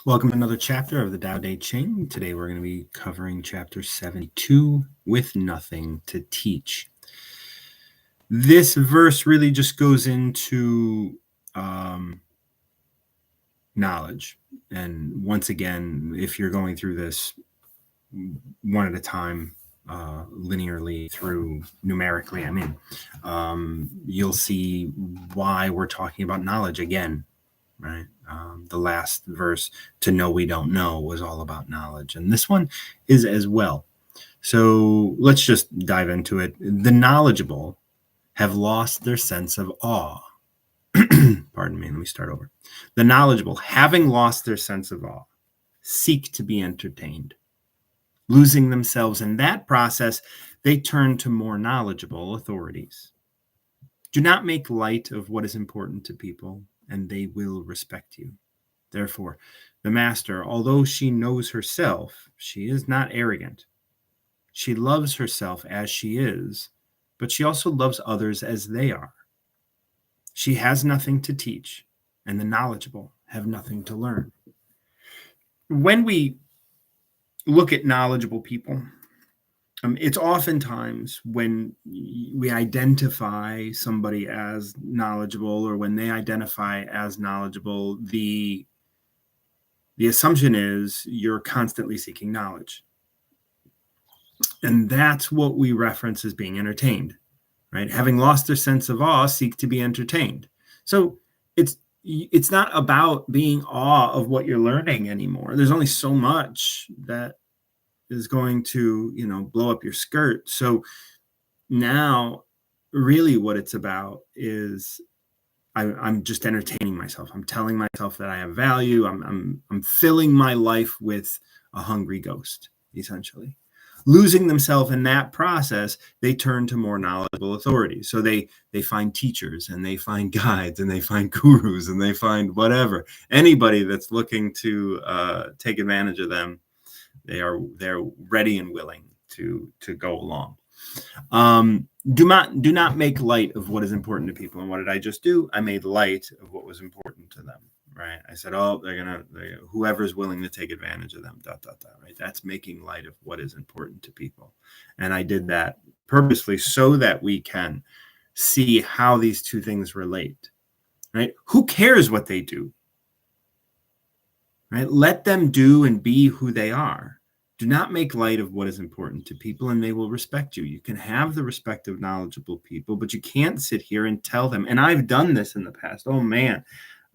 Welcome to another chapter of the Tao Te Ching. Today we're going to be covering chapter 72, with nothing to teach. This verse really just goes into knowledge. And once again, if you're going through this one at a time, linearly through numerically, you'll see why we're talking about knowledge again, right? The last verse, to know we don't know, was all about knowledge. And this one is as well. So let's just dive into it. The knowledgeable have lost their sense of awe. Pardon me, let me start over. The knowledgeable, having lost their sense of awe, seek to be entertained. Losing themselves in that process, they turn to more knowledgeable authorities. Do not make light of what is important to people, and they will respect you. Therefore, the master, although she knows herself, she is not arrogant. She loves herself as she is, but she also loves others as they are. She has nothing to teach, and the knowledgeable have nothing to learn. When we look at knowledgeable people, it's oftentimes when we identify somebody as knowledgeable, or when they identify as knowledgeable, the assumption is you're constantly seeking knowledge. And that's what we reference as being entertained, right? Having lost their sense of awe, seek to be entertained. So it's not about being awe of what you're learning anymore. There's only so much that is going to, blow up your skirt. So now really what it's about is I'm just entertaining myself. I'm telling myself that I have value. I'm filling my life with a hungry ghost, essentially. Losing themselves in that process, they turn to more knowledgeable authorities. So they find teachers, and they find guides, and they find gurus, and they find whatever. Anybody that's looking to take advantage of them, they're ready and willing to go along. Do not make light of what is important to people. And what did I just do? I made light of what was important to them, right? I said, oh, whoever's willing to take advantage of them, right? That's making light of what is important to people. And I did that purposely so that we can see how these two things relate, right? Who cares what they do, right? Let them do and be who they are. Do not make light of what is important to people, and they will respect you. You can have the respect of knowledgeable people, but you can't sit here and tell them. And I've done this in the past. Oh, man.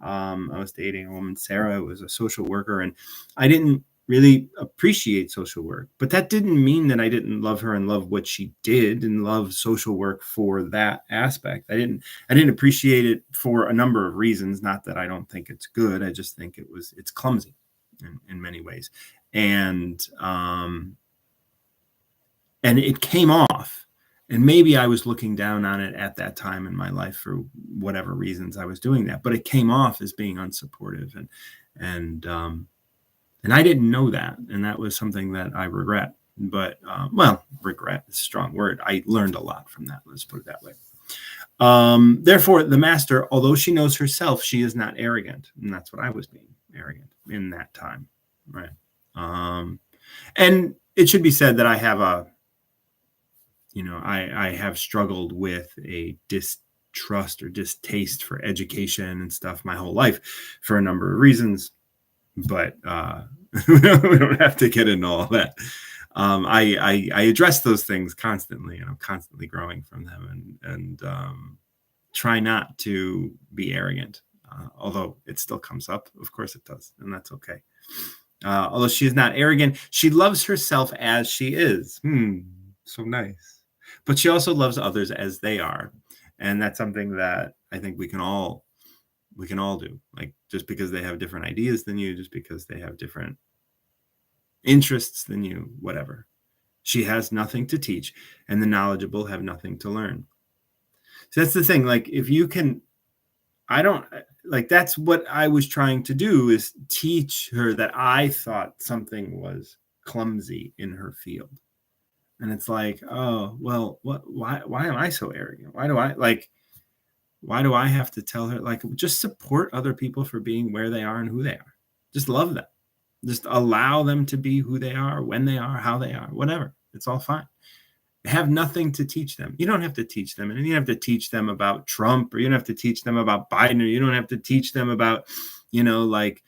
I was dating a woman, Sarah, who was a social worker, and I didn't really appreciate social work. But that didn't mean that I didn't love her and love what she did and love social work for that aspect. I didn't appreciate it for a number of reasons. Not that I don't think it's good. I just think it's clumsy in many ways. And it came off, and maybe I was looking down on it at that time in my life for whatever reasons I was doing that, but it came off as being unsupportive, and I didn't know that, and that was something that I regret. But regret is a strong word. I learned a lot from that. Let's put it that way. Therefore, the master, although she knows herself, she is not arrogant, and that's what I was being, arrogant in that time, right? And it should be said that I have I have struggled with a distrust or distaste for education and stuff my whole life for a number of reasons, but we don't have to get into all that. I address those things constantly, and I'm constantly growing from them, and try not to be arrogant, although it still comes up. Of course it does, and that's okay. Although she is not arrogant, she loves herself as she is. So nice. But she also loves others as they are. And that's something that I think we can all do. Like, just because they have different ideas than you, just because they have different interests than you, whatever. She has nothing to teach, and the knowledgeable have nothing to learn. So that's the thing. Like, if you can, that's what I was trying to do, is teach her that I thought something was clumsy in her field. And it's like, oh, well, why am I so arrogant? Why do I have to tell her, just support other people for being where they are and who they are? Just love them. Just allow them to be who they are, when they are, how they are, whatever. It's all fine. Have nothing to teach them. You don't have to teach them. And you don't have to teach them about Trump, or you don't have to teach them about Biden, or you don't have to teach them about, like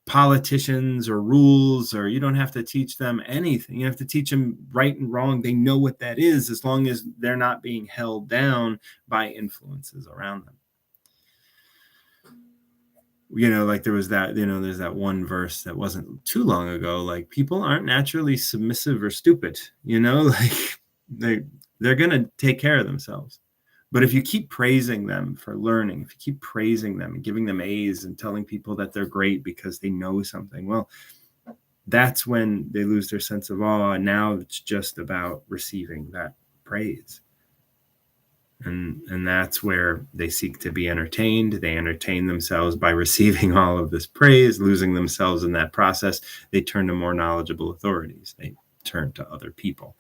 politicians or rules, or you don't have to teach them anything. You have to teach them right and wrong. They know what that is, as long as they're not being held down by influences around them. Like there was that, there's that one verse that wasn't too long ago, like, people aren't naturally submissive or stupid, like they're going to take care of themselves. But if you keep praising them for learning, if you keep praising them and giving them A's and telling people that they're great because they know something, well, that's when they lose their sense of awe. And now it's just about receiving that praise. And that's where they seek to be entertained. They entertain themselves by receiving all of this praise, losing themselves in that process. They turn to more knowledgeable authorities. They turn to other people.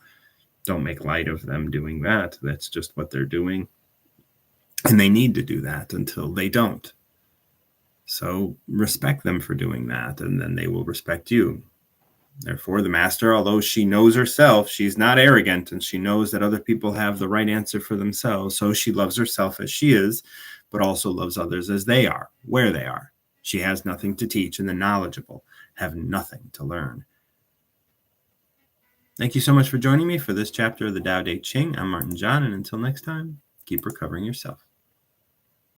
Don't make light of them doing that. That's just what they're doing. And they need to do that until they don't. So respect them for doing that, and then they will respect you. Therefore, the master, although she knows herself, she's not arrogant, and she knows that other people have the right answer for themselves. So she loves herself as she is, but also loves others as they are, where they are. She has nothing to teach, and the knowledgeable have nothing to learn. Thank you so much for joining me for this chapter of the Tao Te Ching. I'm Martin John, and until next time, keep recovering yourself.